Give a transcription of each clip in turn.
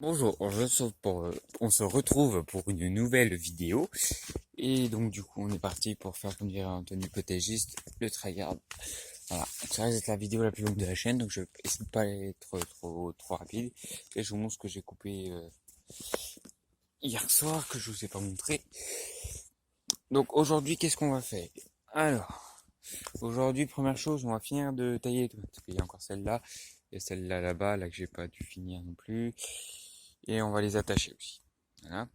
Bonjour, on se retrouve pour une nouvelle vidéo. Et donc du coup on est parti pour faire, comme dirait Anthony Potagiste, le tryhard. Voilà, ça reste la vidéo la plus longue de la chaîne, donc je vais essayer de pas être trop rapide. Et je vous montre ce que j'ai coupé hier soir, que je vous ai pas montré. Donc aujourd'hui, qu'est-ce qu'on va faire? Alors, aujourd'hui, première chose, on va finir de tailler les tomates. Il y a encore celle-là, et celle-là là-bas, là que j'ai pas dû finir non plus. Et on va les attacher aussi. Voilà.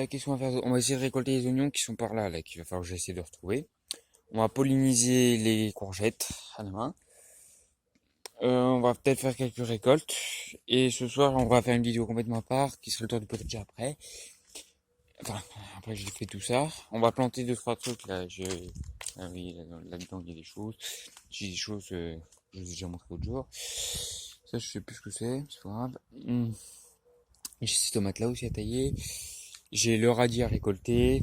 Qu'est-ce qu'on va faire? On va essayer de récolter les oignons qui sont par là, qu'il va falloir que j'essaie de retrouver. On va polliniser les courgettes à la main. On va peut-être faire quelques récoltes. Et ce soir, on va faire une vidéo complètement à part, qui sera le tour du potager après. Enfin, après j'ai fait tout ça. On va planter 2-3 trucs là. Ah oui, là-dedans il y a des choses. J'ai des choses que je vous ai déjà montré l'autre jour. Ça, je sais plus ce que c'est pas grave. J'ai ces tomates là aussi à tailler. J'ai le radis à récolter.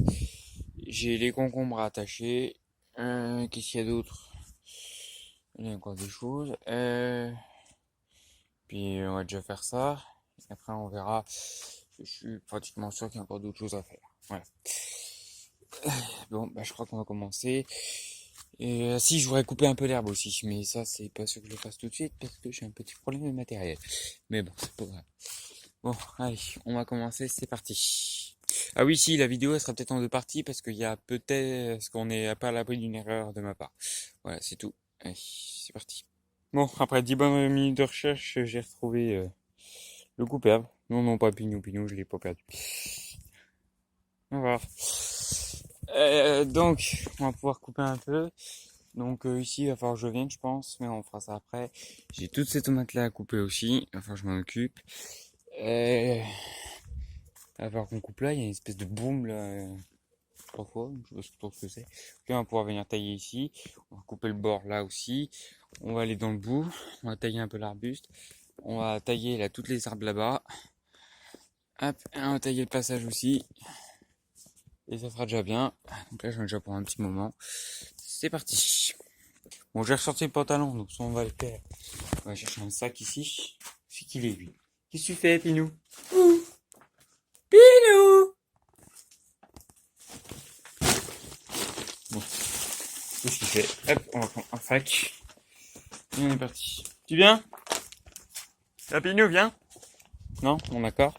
J'ai les concombres à attacher. Qu'est-ce qu'il y a d'autre? Il y a encore des choses. Puis on va déjà faire ça. Et après on verra. Je suis pratiquement sûr qu'il y a encore d'autres choses à faire. Voilà. Bon, bah je crois qu'on va commencer. Et si, je voudrais couper un peu l'herbe aussi, mais ça c'est pas sûr que je le fasse tout de suite parce que j'ai un petit problème de matériel. Mais bon, c'est pas grave. Bon, allez, on va commencer, c'est parti. Ah oui, si, la vidéo elle sera peut-être en deux parties parce qu'il y a peut-être, parce qu'on n'est pas à l'abri d'une erreur de ma part. Voilà, c'est tout. Allez, c'est parti. Bon, après 10 bonnes minutes de recherche, j'ai retrouvé le coupable. Non, non, pas Pignou, Pignou, je l'ai pas perdu. On va voir. Donc, on va pouvoir couper un peu. Donc ici, il va falloir que je vienne, je pense, mais on fera ça après. J'ai toutes ces tomates-là à couper aussi. Il va falloir que je m'en occupe. Il va falloir qu'on coupe là. Il y a une espèce de boom là. Parfois, je sais pas trop ce que c'est. Puis on va pouvoir venir tailler ici. On va couper le bord là aussi. On va aller dans le bout. On va tailler un peu l'arbuste. On va tailler là toutes les arbres là-bas. Hop, et on va tailler le passage aussi. Et ça sera déjà bien. Donc là, je vais déjà pour un petit moment. C'est parti. Bon, j'ai ressorti le pantalon, donc ça on va le faire. On va chercher un sac ici. C'est qu'il est lui. Qu'est-ce que tu fais, Pinou? Ouh, Pinou! Bon, qu'est-ce qu'il fait? Hop, on va prendre un sac. Et on est parti. Tu viens? Ah, Pinou, viens? Non? Bon, d'accord.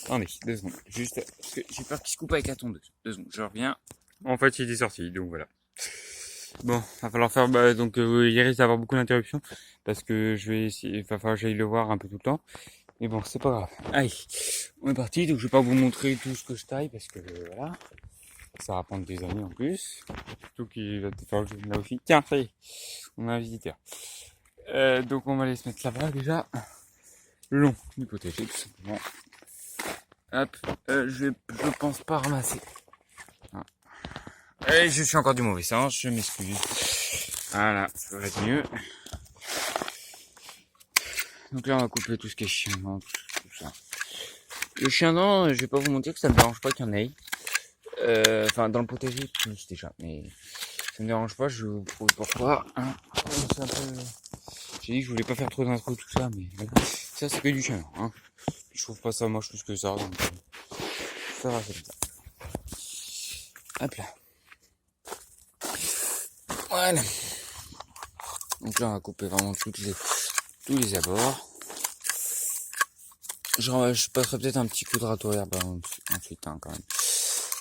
Attendez, 2 secondes. Juste, parce que j'ai peur qu'il se coupe avec la tondeuse. 2 secondes, je reviens. En fait, il est sorti, donc voilà. Bon, va falloir faire, donc, il risque d'avoir beaucoup d'interruptions. Parce que je vais essayer, il va falloir que j'aille le voir un peu tout le temps. Mais bon, c'est pas grave. Allez, on est parti. Donc, je vais pas vous montrer tout ce que je taille parce que voilà, ça va prendre des années en plus. Surtout qu'il va te faire là aussi. Tiens, ça y est, on a un visiteur. Donc, on va aller se mettre là-bas déjà. Le long du potager, tout simplement. Hop, je pense pas ramasser. Ah. Et je suis encore du mauvais sens, je m'excuse. Voilà, ça va être mieux. Donc là, on va couper tout ce qui est chien, tout ça. Le chien dent, je vais pas vous mentir que ça me dérange pas qu'il y en ait. Enfin, dans le potager, plus déjà, mais ça me dérange pas, je vous prouve pourquoi. Hein. C'est un peu... J'ai dit que je voulais pas faire trop d'intro, tout ça, mais ça, c'est que du chien. Hein. Je trouve pas ça moche plus que ça, donc ça va, c'est comme ça. Hop là. Voilà. Donc là, on va couper vraiment tous les abords. Je passerai peut-être un petit coup de râteau herbe ensuite, hein, quand même.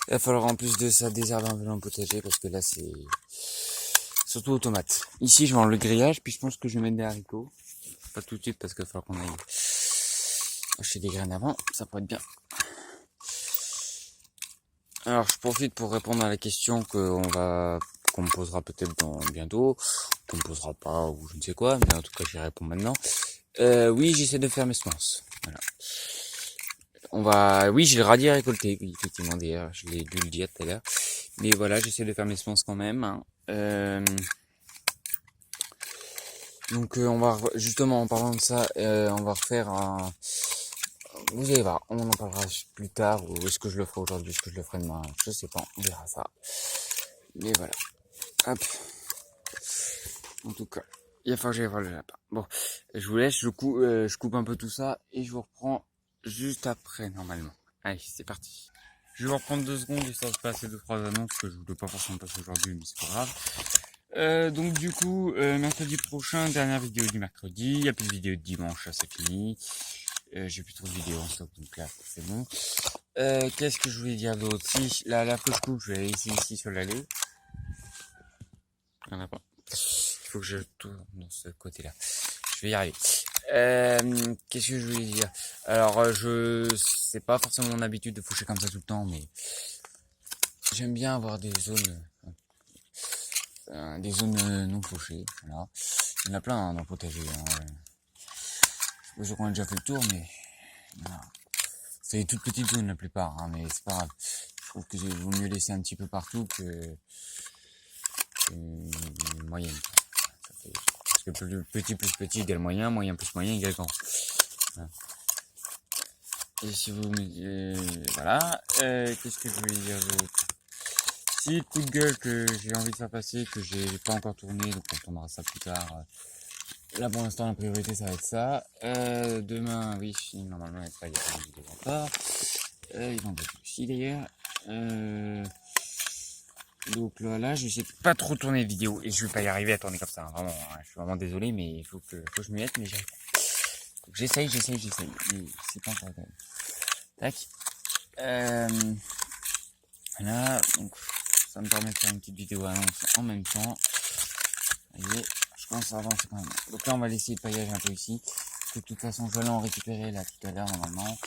Il va falloir en plus de ça désherber un peu dans le potager parce que là c'est surtout aux tomates. Ici je vais enlever le grillage puis je pense que je vais mettre des haricots. Pas tout de suite parce qu'il va falloir qu'on aille acheter des graines avant, ça pourrait être bien. Alors je profite pour répondre à la question qu'on me posera peut-être bientôt, qu'on me posera pas ou je ne sais quoi, mais en tout cas j'y réponds maintenant. Oui, j'essaie de faire mes semences. Voilà. Oui, j'ai le radis à récolter, oui, effectivement, d'ailleurs, je l'ai dû le dire tout à l'heure. Mais voilà, j'essaie de faire mes semences quand même. Hein. Donc on va, justement, en parlant de ça, on va refaire un... Vous allez voir, on en parlera plus tard, ou est-ce que je le ferai aujourd'hui, est-ce que je le ferai demain, je sais pas, on verra ça. Mais voilà. Hop. En tout cas. Il va falloir que j'aille voir le lapin. Bon, je vous laisse, je coupe un peu tout ça et je vous reprends juste après normalement. Allez, c'est parti. Je vais reprendre 2 secondes histoire de passer 2-3 annonces que je voulais pas forcément passer aujourd'hui, mais c'est pas grave. Donc du coup, mercredi prochain, dernière vidéo du mercredi. Il n'y a plus de vidéo de dimanche, ça c'est fini. J'ai plus trop de vidéos en stock, donc là c'est bon. Qu'est-ce que je voulais dire d'autre? Si la fausse coupe, je vais la laisser ici sur l'allée. Il n'y en a pas. Il faut que je tourne dans ce côté-là. Je vais y arriver. Qu'est-ce que je voulais dire? Alors, c'est pas forcément mon habitude de faucher comme ça tout le temps, mais j'aime bien avoir des zones non fauchées. Voilà. Il y en a plein dans le potager. Je sais qu'on a déjà fait le tour, mais voilà. C'est des toutes petites zones la plupart, hein, mais c'est pas grave. Je trouve que vaut mieux laisser un petit peu partout que une moyenne. Ça fait, parce que plus petit égale moyen, moyen plus moyen égale grand. Voilà. Et si vous voilà, qu'est-ce que je voulais dire d'autre? Si le coup de gueule que j'ai envie de faire passer, que j'ai pas encore tourné, donc on tournera ça plus tard. Là pour l'instant la priorité ça va être ça. Demain, oui, normalement il y a pas de vidéo encore. Ils vont être aussi d'ailleurs. Donc là, je sais pas trop tourner de vidéo et je vais pas y arriver à tourner comme ça, hein, vraiment. Hein, je suis vraiment désolé, mais il faut que je m'y mette, mais j'y arrive pas. Donc j'essaye, mais c'est pas encore. Tac. Là, donc ça me permet de faire une petite vidéo annonce en même temps. Vous voyez, je commence à avancer quand même. Donc là, on va laisser le paillage un peu ici. Parce que de toute façon, je vais aller en récupérer là tout à l'heure normalement.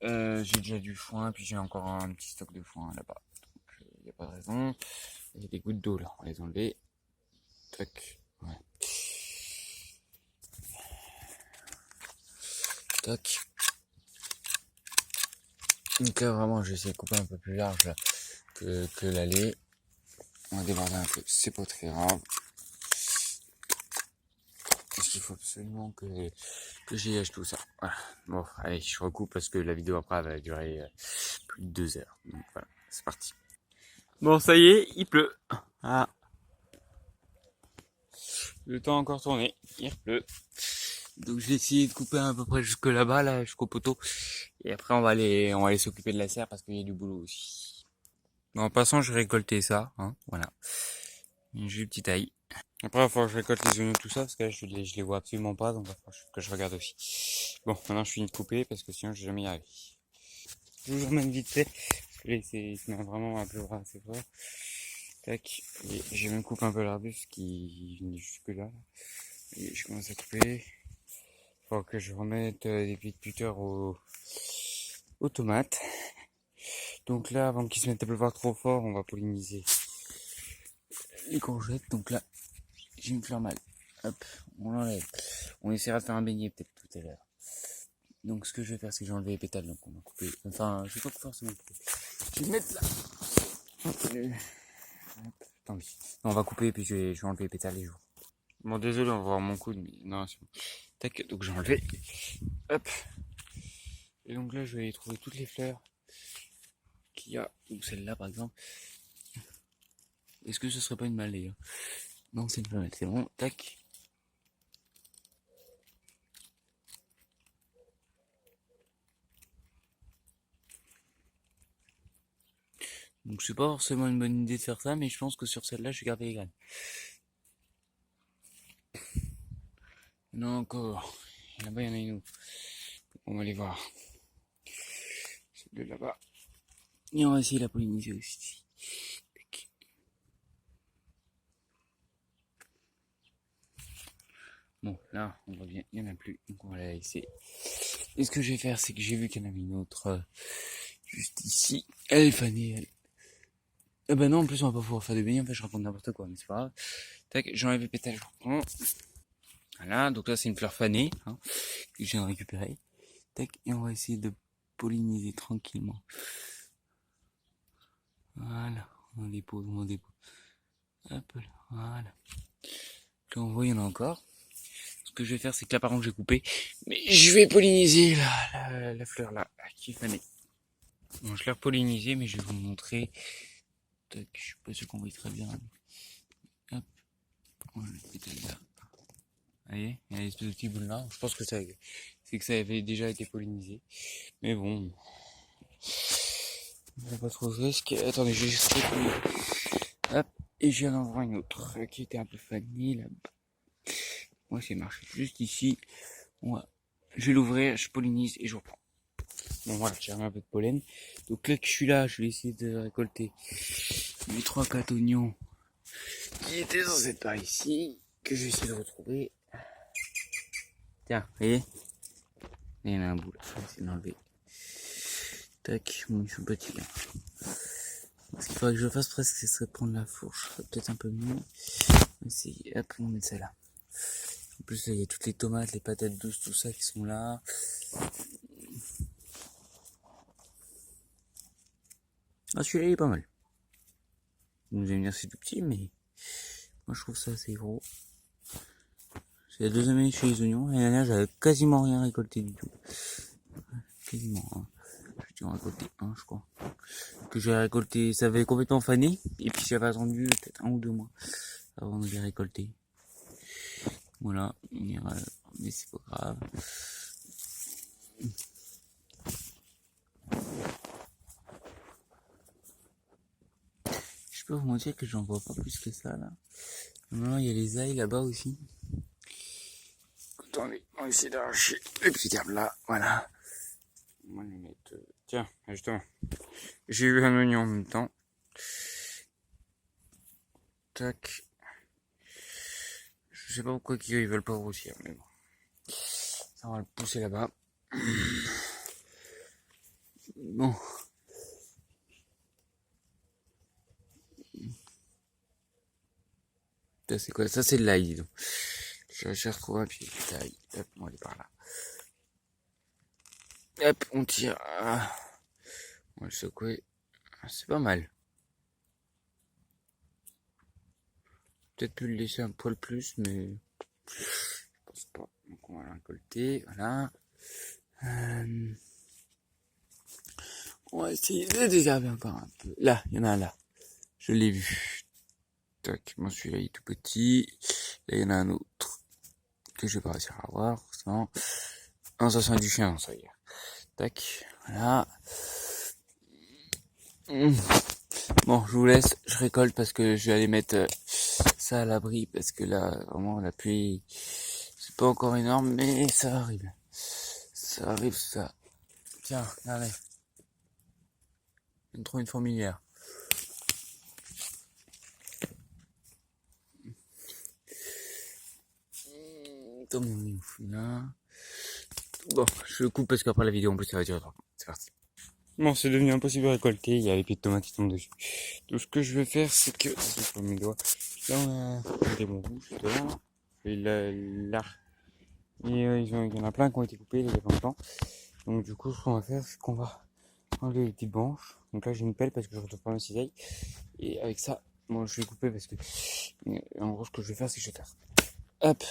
J'ai déjà du foin, puis j'ai encore un petit stock de foin là-bas. Donc il n'y a pas de raison. Il y a des gouttes d'eau là, on va les enlever. Tac. Ouais. Tac. Donc là, vraiment, j'essaie de couper un peu plus large là, que l'allée. On va déborder un peu, c'est pas très grave. Parce qu'il faut absolument que j'y tout ça. Voilà. Bon, allez, je recoupe parce que la vidéo après va durer plus de 2 heures. Donc voilà, c'est parti. Bon, ça y est, il pleut. Ah. Le temps a encore tourné, il pleut. Donc je vais essayer de couper à peu près jusque là-bas, là, jusqu'au poteau. Et après on va aller s'occuper de la serre parce qu'il y a du boulot aussi. Bon, en passant, je vais récolter ça, hein, voilà. Une jolie petite taille. Après, il va falloir que je récolte les oignons, tout ça, parce que là, je les vois absolument pas, donc il va falloir que je regarde aussi. Bon, maintenant je finis de couper, parce que sinon je vais jamais y arriver. Je vous emmène vite fait, parce que là, il se met vraiment à pleuvoir assez fort. Tac, et j'ai même coupé un peu l'arbuste qui venait jusque là. Et je commence à couper. Faut que je remette des petites tuteurs aux tomates. Donc là, avant qu'ils se mettent à pleuvoir trop fort, on va polliniser les courgettes. Donc là, j'ai une fleur mâle. Hop, on l'enlève. On essaiera de faire un beignet peut-être tout à l'heure. Donc ce que je vais faire, c'est que j'ai enlevé les pétales. Donc on va couper. Enfin, je vais pas forcément couper. Je vais le mettre là. Hop, tant pis. Non, on va couper et puis je vais enlever les pétales les jours. Bon, désolé, on va voir mon coude, mais non, c'est bon. Tac, donc j'ai enlevé. Hop. Et donc là, je vais trouver toutes les fleurs qu'il y a. Donc celle-là, par exemple. Est-ce que ce serait pas une mâle d'ailleurs? Non, c'est une femelle, c'est bon. Tac. Donc c'est pas forcément une bonne idée de faire ça, mais je pense que sur celle-là, je vais garder les graines. Non, encore. Là-bas, il y en a une autre. On va aller voir. Celle de là-bas. Et on va essayer la polliniser aussi. Tac. Bon, là, on voit bien, il n'y en a plus. Donc on va la laisser. Et ce que je vais faire, c'est que j'ai vu qu'il y en avait une autre juste ici. Elle est fanée, elle. Eh ben non, en plus on va pas pouvoir faire des beignets, en fait je raconte n'importe quoi, mais c'est pas grave. Tac, j'enlève les pétales, je reprends. Voilà, donc là c'est une fleur fanée, hein, que je viens de récupérer. Tac, et on va essayer de polliniser tranquillement. Voilà, on dépose. Hop là, voilà. Là on voit, il y en a encore. Ce que je vais faire, c'est que là par contre j'ai coupé, mais je vais polliniser la fleur là, qui est fanée. Bon, je l'ai repollinisée, mais je vais vous montrer. Tac, je suis pas sûr qu'on voit très bien. Hop, on va le pétale là. voyez, il y a une espèce de petit boule là. Je pense que c'est que ça avait déjà été pollinisé. Mais bon, on n'a pas trop de risque. Attendez, je vais juste retenir. Hop, et je viens d'en voir une autre qui était un peu fanée là. Moi, c'est marché juste ici. Voilà. Je vais l'ouvrir, je pollinise et je reprends. Bon voilà, j'ai remis un peu de pollen. Donc là que je suis là, je vais essayer de récolter mes 3-4 oignons qui étaient censés être par ici, que je vais essayer de retrouver. Tiens, vous voyez, il y en a un bout là, je vais essayer d'enlever. Tac, bon, ils sont petits là. Ce qu'il faudrait que je fasse presque, ce serait de prendre la fourche, peut-être un peu mieux. On va essayer, hop, on va mettre ça là. En plus là, il y a toutes les tomates, les patates douces, tout ça qui sont là. Ah, celui-là il est pas mal. Vous allez me dire c'est tout petit, mais moi je trouve ça assez gros. C'est la deuxième année chez les oignons. L'année dernière, j'avais quasiment rien récolté du tout. Quasiment. Hein. J'ai dû en récolter un, je crois. Que j'ai récolté, ça avait complètement fané. Et puis j'avais attendu peut-être 1 ou 2 mois avant de les récolter. Voilà. Mais c'est pas grave. Je peux vous mentir que j'en vois pas plus que ça là. Maintenant, il y a les ailes là-bas aussi. Attendez, on va essayer d'arracher le petit herbe là. Voilà. On va les mettre. Tiens, justement. J'ai eu un oignon en même temps. Tac. Je sais pas pourquoi ils veulent pas grossir, mais bon. Ça, on va le pousser là-bas. Bon. Ça c'est quoi? Ça c'est de l'ail, dis donc. J'ai retrouvé un pied d'ail. Hop, on va aller par là. Hop, on tire. Ah. On va le secouer. C'est pas mal. Peut-être pu le laisser un poil plus, mais je pense pas. Donc on va le récolter. Voilà. On va essayer de désherber encore un peu. Là, il y en a un là. Je l'ai vu. Tac, moi celui-là il est tout petit. Là il y en a un autre que je vais pas réussir à voir. Non, ça sent du chien, ça y est. Tac, voilà. Bon, je vous laisse, je récolte parce que je vais aller mettre ça à l'abri parce que là, vraiment, la pluie, c'est pas encore énorme, mais ça arrive. Ça arrive, ça. Tiens, regardez. Je me trouve une fourmilière. Là. Bon, je coupe parce qu'après la vidéo, en plus, ça va durer 3 ans. C'est parti. Bon, c'est devenu impossible à récolter, il y a les pieds de tomates qui tombent dessus. Donc ce que je vais faire, c'est que... Sur mes doigts. Là, on a des bons rouges, dedans. Et là... Et il y en a plein qui ont été coupés il y a pas longtemps. Donc du coup, ce qu'on va faire, c'est qu'on va enlever les petites branches. Donc là, j'ai une pelle parce que je retrouve pas ma cisaille. Et avec ça, bon, je vais couper parce que... En gros, ce que je vais faire, c'est que je vais faire... Hop.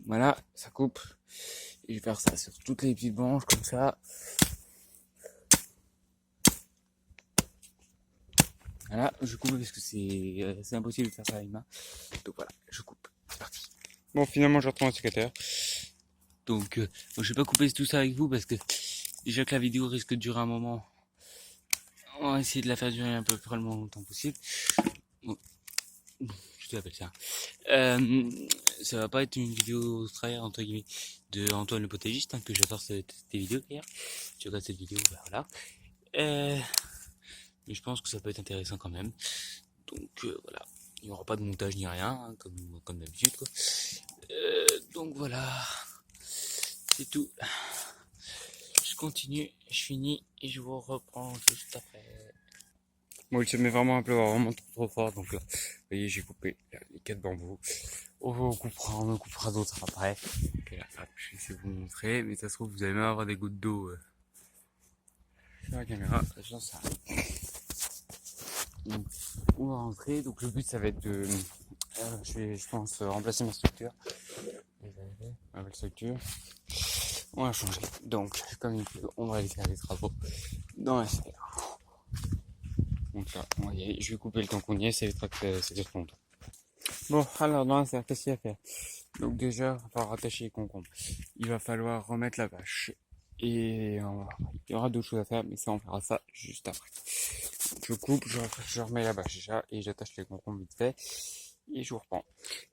Voilà, ça coupe. Et je vais faire ça sur toutes les petites branches, comme ça. Voilà, je coupe parce que c'est impossible de faire ça avec main. Donc voilà, je coupe. C'est parti. Bon, finalement, je reprends un sécateur. Donc, bon, je vais pas couper tout ça avec vous parce que déjà que la vidéo risque de durer un moment. On va essayer de la faire durer un peu plus longtemps possible. Bon. Je te l'appelle ça. Ça va pas être une vidéo travail entre guillemets de Antoine le potagiste, hein, que j'adore cette vidéo d'ailleurs. Tu regardes cette vidéo, bah voilà. Mais je pense que ça peut être intéressant quand même. Donc voilà, il n'y aura pas de montage ni rien, hein, comme d'habitude quoi. Donc voilà, c'est tout. Je continue, je finis et je vous reprends juste après. Bon, il se met vraiment à pleuvoir, vraiment trop fort, donc là, vous voyez, j'ai coupé les 4 bambous. On en coupera d'autres après. Okay, là, je vais essayer de vous montrer, mais ça se trouve, vous allez même avoir des gouttes d'eau sur la caméra, j'en sais rien. Donc, on va rentrer, donc le but, ça va être de, je pense, remplacer ma structure. Ma nouvelle structure. On va changer, donc, comme il peut, on va aller faire des travaux dans la serre. Donc là, on va y aller. Je vais couper le temps qu'on y est, ça va être longtemps. Bon, alors dans la serre, qu'est-ce qu'il y a à faire? Donc déjà, on va falloir rattacher les concombres. Il va falloir remettre la vache. Et il y aura d'autres choses à faire, mais ça, on fera ça juste après. Je coupe, je remets la vache déjà, et j'attache les concombres vite fait. Et je vous reprends.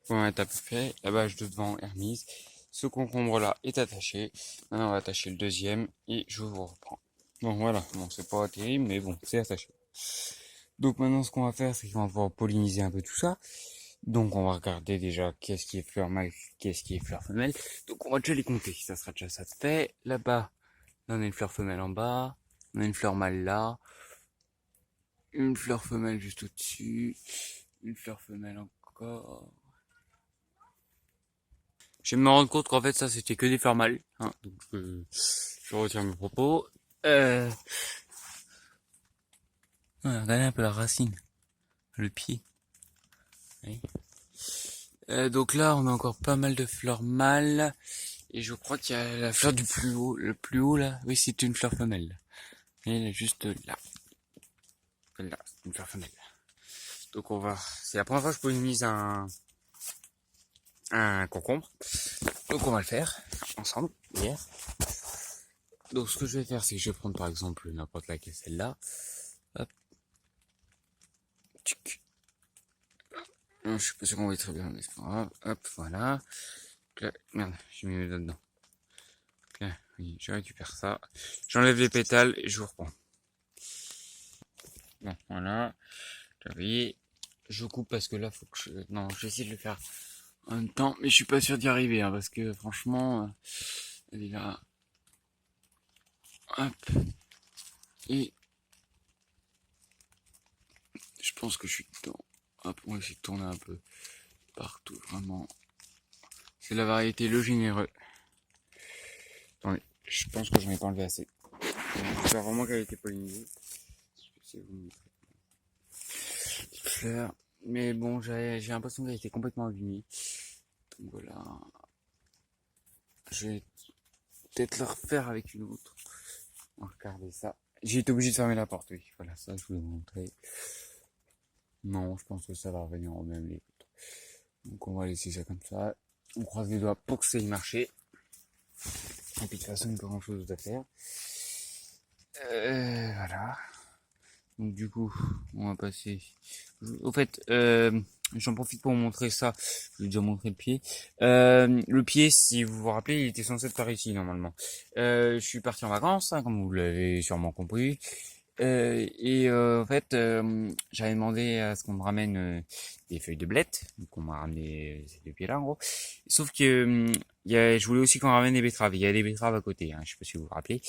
Pour être à peu fait, la vache de devant est remise. Ce concombre-là est attaché. Maintenant, on va attacher le deuxième, et je vous reprends. Bon, voilà. Bon, c'est pas terrible, mais bon, c'est attaché. Donc maintenant, ce qu'on va faire, c'est qu'on va pouvoir polliniser un peu tout ça. Donc on va regarder déjà qu'est-ce qui est fleur mâle, qu'est-ce qui est fleur femelle. Donc on va déjà les compter, ça sera déjà ça de fait. Là-bas, on a une fleur femelle en bas, on a une fleur mâle là, une fleur femelle juste au-dessus, une fleur femelle encore. Je vais me rendre compte qu'en fait ça c'était que des fleurs mâles, hein, donc je retire mes propos. Regardez un peu la racine, le pied. Oui. Donc là on a encore pas mal de fleurs mâles. Et je crois qu'il y a la fleur du plus haut, le plus haut là. Oui, c'est une fleur femelle. Et elle est juste là. Là, c'est une fleur femelle. Donc on va, c'est la première fois que je pollinise un concombre. Donc on va le faire ensemble, hier. Donc ce que je vais faire, c'est que je vais prendre par exemple n'importe laquelle, celle-là. Hop. Tchic. Je suis pas sûr qu'on voit très bien, mais c'est pas grave. Hop, voilà. Là, merde, j'ai mis mes doigts dedans. Là, oui, je récupère ça. J'enlève les pétales et je vous reprends. Bon, voilà. Oui, je coupe parce que là, faut que je... Non, je vais essayer de le faire en même temps, mais je suis pas sûr d'y arriver, hein, parce que franchement, elle est là. Hop. Et je pense que je suis dedans. Hop, on va essayer de tourner un peu partout, vraiment. C'est la variété Le Généreux. Attendez, je pense que j'en ai pas enlevé assez. J'espère vraiment qu'elle a été pollinisée. Je vais vous montrer. Fleurs. Mais bon, j'ai l'impression qu'elle a été complètement abîmée. Donc voilà. Je vais peut-être la refaire avec une autre. On va regarder ça. J'ai été obligé de fermer la porte, oui. Voilà, ça, je vous l'ai montré. Non, je pense que ça va revenir au même les autres. Donc, on va laisser ça comme ça. On croise les doigts pour que ça ait marché. Et puis, de toute façon, il n'y a pas grand chose à faire. Voilà. Donc, du coup, on va passer. Au fait, j'en profite pour vous montrer ça. Je vous ai déjà montré le pied. Le pied, si vous vous rappelez, il était censé être par ici, normalement. Je suis parti en vacances, hein, comme vous l'avez sûrement compris. En fait, j'avais demandé à ce qu'on me ramène des feuilles de blette. Donc, on m'a ramené ces deux pieds-là, en gros. Sauf que je voulais aussi qu'on ramène des betteraves. Il y a des betteraves à côté, hein, je sais pas si vous vous rappelez.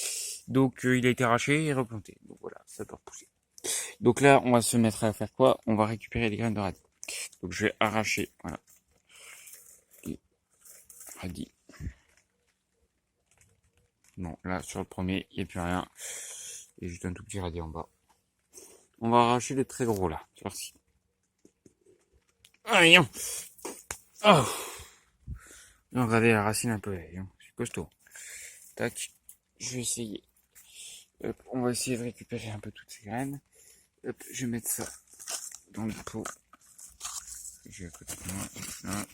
Donc, il a été arraché et replanté. Donc, voilà, ça peut repousser. Donc là, on va se mettre à faire quoi? On va récupérer les graines de radis. Donc, je vais arracher, voilà, les radis. Bon, là, sur le premier, il n'y a plus rien. Il y a juste un tout petit radis en bas. On va arracher les très gros, là. Merci. Allez, oh. Regardez la racine un peu, c'est costaud. Tac, je vais essayer. Hop, on va essayer de récupérer un peu toutes ces graines. Hop, je vais mettre ça dans le pot. J'ai à côté de moi. Là.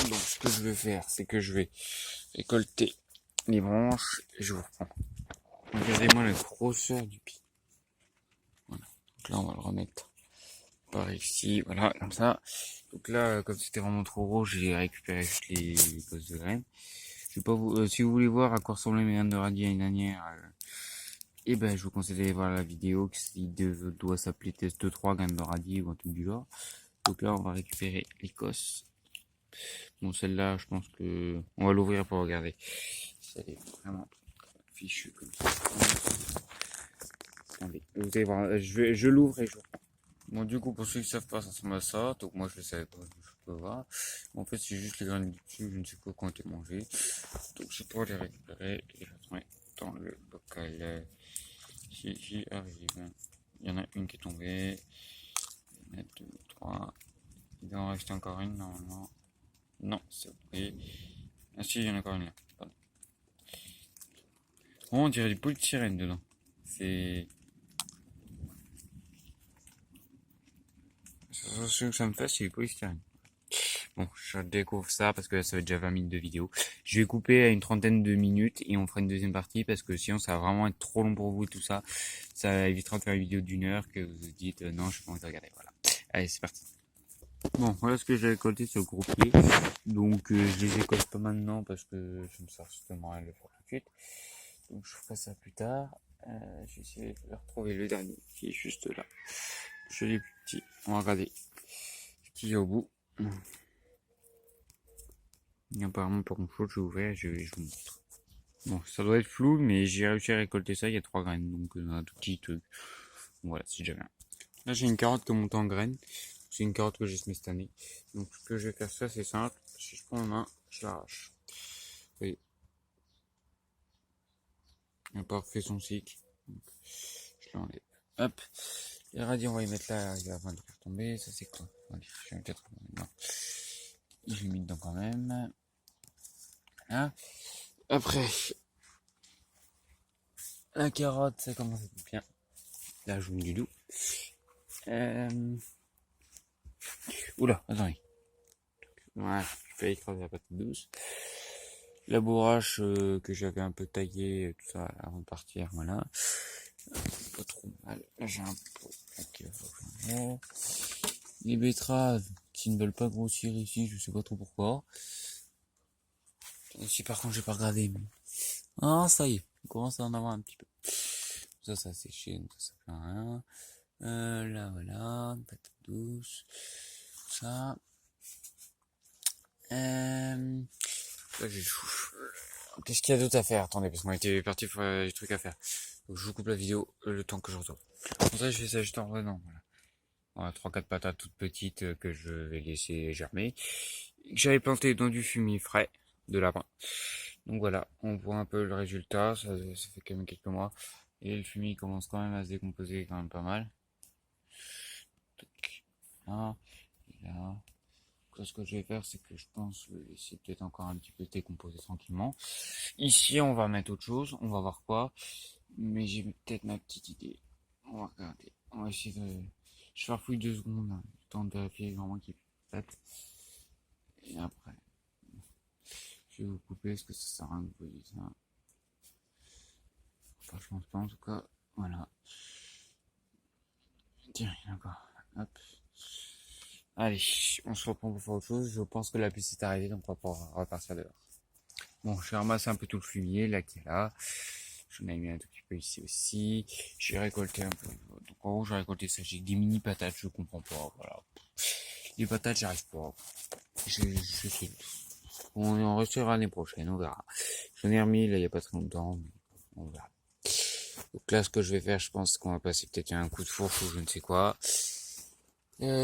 Donc ce que je vais faire, c'est que je vais récolter les branches et je vous reprends. Regardez-moi la grosseur du pied. Voilà. Donc là, on va le remettre par ici, voilà, comme ça. Donc là, comme c'était vraiment trop gros, j'ai récupéré juste les bosses de graines. Je vais pas vous, si vous voulez voir à quoi ressemblaient mes graines de radis l'année dernière, et ben je vous conseille d'aller voir la vidéo qui doit s'appeler test 3 graines de radis ou un truc du genre. Donc là, on va récupérer l'Écosse. Bon, celle-là, je pense que on va l'ouvrir pour regarder. Elle est vraiment fichue comme ça. Attendez, vous allez voir, je l'ouvre et je vous reprends. Bon, du coup, pour ceux qui savent pas, ça ressemble à ça. Donc moi, je le savais pas, je peux voir. En fait, c'est juste les graines du dessus, je ne sais pas quand été mangées. Donc c'est pour les récupérer et les mettre dans le bocal. Si j'y arrive. Il y en a une qui est tombée. Il y en a 2, 3. Il doit en rester encore une normalement. Non, c'est ok. Ah si, il y en a encore une là. Pardon. Oh, on dirait du polystyrène dedans. C'est... Ce que ça me fait, c'est les polystyrène. Bon, je découvre ça parce que ça fait déjà 20 minutes de vidéo. Je vais couper à une trentaine de minutes et on fera une deuxième partie parce que sinon ça va vraiment être trop long pour vous tout ça. Ça évitera de faire une vidéo d'1 heure que vous vous dites non, je peux pas envie de regarder. Voilà. Allez, c'est parti. Bon, voilà ce que j'ai récolté sur le gros pied. Donc je les récolte pas maintenant parce que ça me sert justement à le faire tout de suite. Donc je ferai ça plus tard. Je vais essayer de retrouver le dernier qui est juste là. Je l'ai plus petit. On va regarder ce qu'il y a au bout. Apparemment pas grand chose, je vais ouvrir et je vous montre. Bon, ça doit être flou, mais j'ai réussi à récolter ça, il y a 3 graines, donc un tout petit truc. Voilà, c'est déjà bien. Là j'ai une carotte qui monte en graines. C'est une carotte que j'ai semée cette année. Donc ce que je vais faire ça, c'est simple. Si je prends ma main, je l'arrache. Vous voyez. Elle n'a pas refait son cycle. Donc, je l'enlève. Hop. Les radis, on va y mettre là, il va avant de faire tomber. Ça c'est quoi? Allez, je vais peut-être... Non. Je l'ai mis dedans quand même. Voilà. Après, la carotte, ça commence à être bien. La jaune du loup. Oula, attendez. Voilà, je fais écraser la patate douce. La bourrache que j'avais un peu taillée, tout ça, avant de partir, voilà. Pas trop mal. Là, j'ai un pot. Les betteraves qui ne veulent pas grossir ici, je sais pas trop pourquoi. Ici, par contre, j'ai pas regardé. Mais... Ah, ça y est, on commence à en avoir un petit peu. Ça a séché, donc ça fait rien. Là, voilà, patate douce. Ça. Là, j'ai chaud. Qu'est-ce qu'il y a d'autre à faire? Attendez, parce qu'on était parti faire des trucs à faire. Donc, je vous coupe la vidéo le temps que je retourne. Pour ça, je fais ça juste en revenant. Voilà, 3-4 patates toutes petites que je vais laisser germer. Que j'avais planté dans du fumier frais de lapin. Donc voilà, on voit un peu le résultat. Ça fait quand même quelques mois. Et le fumier commence quand même à se décomposer quand même pas mal. Là, et là. Ce que je vais faire, c'est que je pense laisser peut-être encore un petit peu décomposer tranquillement. Ici, on va mettre autre chose, on va voir quoi. Mais j'ai peut-être ma petite idée. On va regarder. On va essayer de... Je farfouille 2 secondes, hein, le temps de vérifier vraiment qu'il est fait. Et après, je vais vous couper parce que ça sert à rien que vous voyez ça. Enfin, je pense pas en tout cas. Voilà. Tiens, il y en a encore. Hop. Allez, on se reprend pour faire autre chose. Je pense que la pluie est arrivée, donc on va pouvoir repartir dehors. Bon, j'ai ramassé un peu tout le fumier là qui est là. J'en ai mis un tout petit peu ici aussi. J'ai récolté un peu. Donc en gros, j'ai récolté ça. J'ai des mini patates, je comprends pas. Voilà. Les patates, j'arrive pas. Je sais. On en restera l'année prochaine, on verra. J'en ai remis là il y a pas très longtemps, mais on verra. Donc là, ce que je vais faire, je pense qu'on va passer peut-être un coup de fourche ou je ne sais quoi.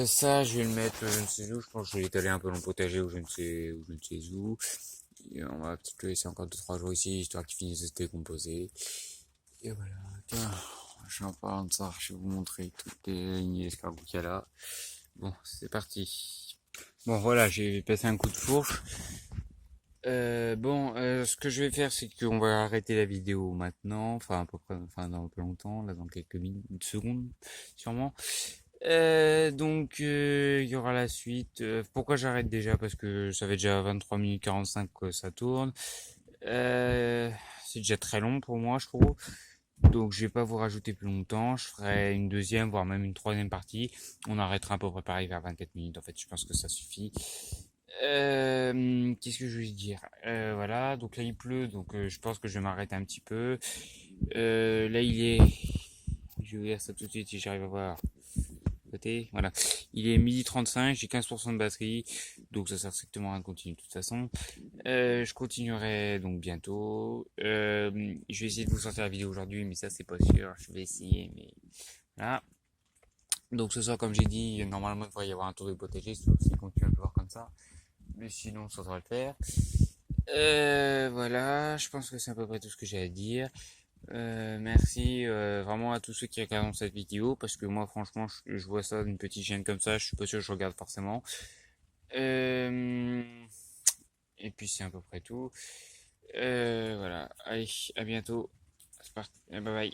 Ça, je vais le mettre, je ne sais où. Je pense que je vais l'étaler un peu dans le potager ou je ne sais où. Et on va peut-être le laisser encore 2-3 jours ici, histoire qu'il finisse de se décomposer. Et voilà, tiens, je suis en parlant de ça, je vais vous montrer toutes les lignes d'escargots qu'il y a là. Bon, c'est parti. Bon, voilà, j'ai passé un coup de fourche. Ce que je vais faire, c'est qu'on va arrêter la vidéo maintenant, enfin à peu près, enfin dans pas longtemps, là dans quelques minutes, secondes, sûrement. Il y aura la suite. Pourquoi j'arrête déjà? Parce que ça fait déjà 23 minutes 45 que ça tourne. C'est déjà très long pour moi, je trouve. Donc je vais pas vous rajouter plus longtemps. Je ferai une deuxième, voire même une troisième partie. On arrêtera à peu près pareil vers 24 minutes. En fait, je pense que ça suffit. Qu'est-ce que je voulais dire? Voilà. Donc là il pleut, donc je pense que je vais m'arrêter un petit peu. Là il est. Je vais vous dire ça tout de suite si j'arrive à voir. Côté, voilà. Il est 12h35, j'ai 15% de batterie, donc ça sert strictement à rien de continuer de toute façon. Je continuerai donc bientôt. Je vais essayer de vous sortir la vidéo aujourd'hui, mais ça c'est pas sûr. Je vais essayer, mais voilà. Donc ce soir, comme j'ai dit, normalement il devrait y avoir un tour de potager, sauf s'il continue à pleuvoir comme ça. Mais sinon, ça devrait le faire. Voilà, je pense que c'est à peu près tout ce que j'ai à dire. Merci vraiment à tous ceux qui regardent cette vidéo parce que moi franchement je vois ça d'une petite chaîne comme ça, je suis pas sûr que je regarde forcément. Et puis c'est à peu près tout. Voilà, allez, à bientôt. C'est parti, bye bye.